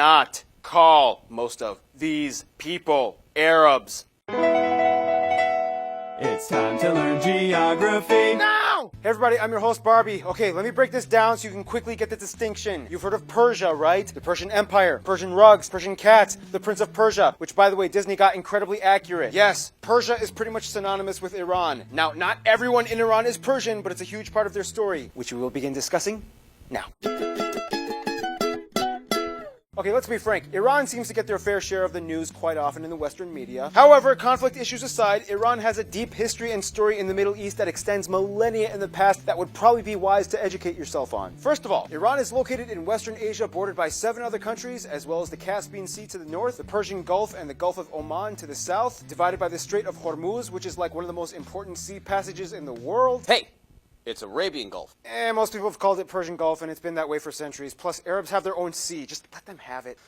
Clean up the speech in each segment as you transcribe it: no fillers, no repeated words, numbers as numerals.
not call most of these people Arabs. It's time to learn geography. Now! Hey everybody, I'm your host Barbie. Okay, let me break this down so you can quickly get the distinction. You've heard of Persia, right? The Persian Empire, Persian rugs, Persian cats, the Prince of Persia, which by the way, Disney got incredibly accurate. Yes, Persia is pretty much synonymous with Iran. Now, not everyone in Iran is Persian, but it's a huge part of their story, which we will begin discussing now. Okay, let's be frank. Iran seems to get their fair share of the news quite often in the Western media. However, conflict issues aside, Iran has a deep history and story in the Middle East that extends millennia in the past that would probably be wise to educate yourself on. First of all, Iran is located in Western Asia, bordered by 7 other countries, as well as the Caspian Sea to the north, the Persian Gulf and the Gulf of Oman to the south, divided by the Strait of Hormuz, which is like one of the most important sea passages in the world. Hey, it's Arabian Gulf. Most people have called it Persian Gulf, and it's been that way for centuries. Plus, Arabs have their own sea. Just let them have it.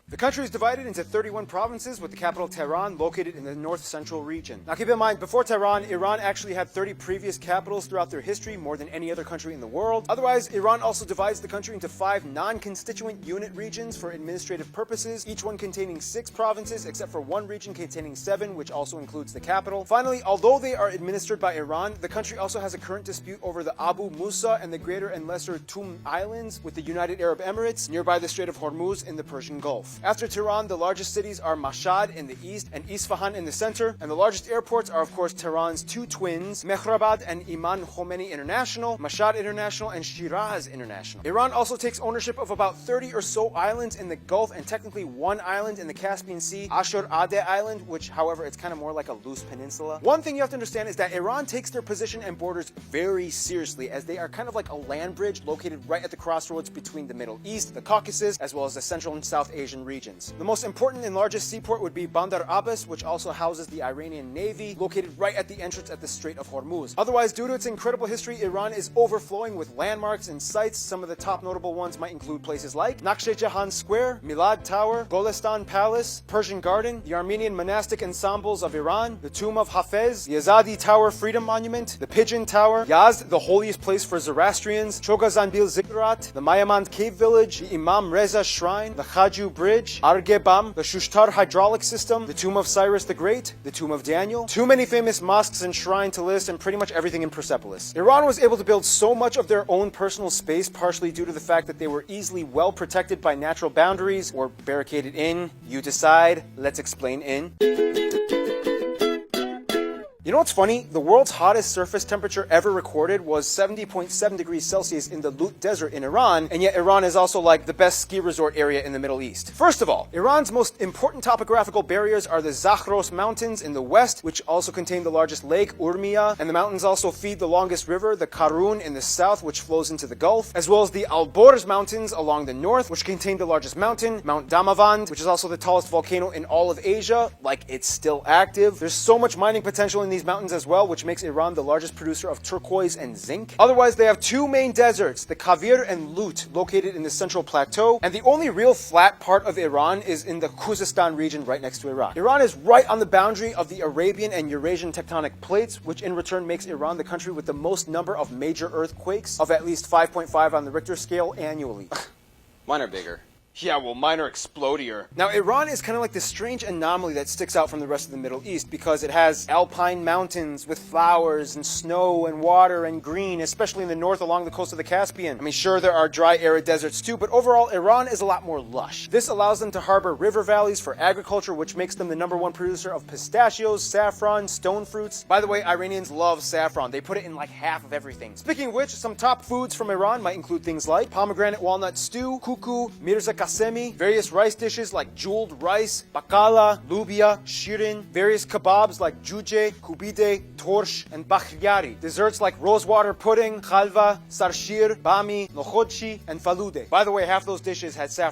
The country is divided into 31 provinces, with the capital Tehran located in the north-central region. Now keep in mind, before Tehran, Iran actually had 30 previous capitals throughout their history, more than any other country in the world. Otherwise, Iran also divides the country into 5 non-constituent unit regions for administrative purposes, each one containing 6 provinces, except for one region containing 7, which also includes the capital. Finally, although they are administered by Iran, the country also has a current dispute over the Abu Musa and the Greater and Lesser Tum Islands with the United Arab Emirates, nearby the Strait of Hormuz in the Persian Gulf. After Tehran, the largest cities are Mashhad in the east and Isfahan in the center, and the largest airports are of course Tehran's 2 twins, Mehrabad and Imam Khomeini International, Mashhad International and Shiraz International. Iran also takes ownership of about 30 or so islands in the Gulf and technically 1 island in the Caspian Sea, Ashur Ade Island, which however it's kind of more like a loose peninsula. One thing you have to understand is that Iran takes their position and borders very seriously, as they are kind of like a land bridge located right at the crossroads between the Middle East, the Caucasus, as well as the Central and South Asian regions. The most important and largest seaport would be Bandar Abbas, which also houses the Iranian Navy, located right at the entrance at the Strait of Hormuz. Otherwise, due to its incredible history, Iran is overflowing with landmarks and sites. Some of the top notable ones might include places like Nakhchivan Square, Milad Tower, Golestan Palace, Persian Garden, the Armenian monastic ensembles of Iran, the Tomb of Hafez, the Azadi Tower Freedom Monument, the Pigeon Tower, Yazd, the holiest place for Zoroastrians, Chogazanbil Zikrat, the Mayamand Cave Village, the Imam Reza Shrine, the Khaju Bridge, Argebam, the Shushtar hydraulic system, the Tomb of Cyrus the Great, the Tomb of Daniel. Too many famous mosques and shrines to list, and pretty much everything in Persepolis. Iran was able to build so much of their own personal space, partially due to the fact that they were easily well protected by natural boundaries, or barricaded in. You decide. Let's explain in. You know what's funny? The world's hottest surface temperature ever recorded was 70.7 degrees Celsius in the Lut Desert in Iran, and yet Iran is also like the best ski resort area in the Middle East. First of all, Iran's most important topographical barriers are the Zakhros Mountains in the west, which also contain the largest lake, Urmia, and the mountains also feed the longest river, the Karun, in the south, which flows into the Gulf, as well as the Alborz Mountains along the north, which contain the largest mountain, Mount Damavand, which is also the tallest volcano in all of Asia, like it's still active. There's so much mining potential in these mountains as well, which makes Iran the largest producer of turquoise and zinc. Otherwise, they have 2 main deserts, the Kavir and Lut, located in the central plateau, and the only real flat part of Iran is in the Khuzestan region right next to Iraq. Iran is right on the boundary of the Arabian and Eurasian tectonic plates, which in return makes Iran the country with the most number of major earthquakes, of at least 5.5 on the Richter scale annually. Mine are bigger. Yeah, well, mine are explodier. Now, Iran is kind of like this strange anomaly that sticks out from the rest of the Middle East because it has alpine mountains with flowers and snow and water and green, especially in the north along the coast of the Caspian. I mean, sure, there are dry, arid deserts too, but overall, Iran is a lot more lush. This allows them to harbor river valleys for agriculture, which makes them the #1 producer of pistachios, saffron, stone fruits. By the way, Iranians love saffron. They put it in like half of everything. Speaking of which, some top foods from Iran might include things like pomegranate walnut stew, kuku, mirza kasemi, various rice dishes like jeweled rice, bakala, lubia, shirin, various kebabs like juje, kubide, torsh, and bakhyari. Desserts like rosewater pudding, khalva, sarshir, bami, nokhotchi, and falude. By the way, half those dishes had saffron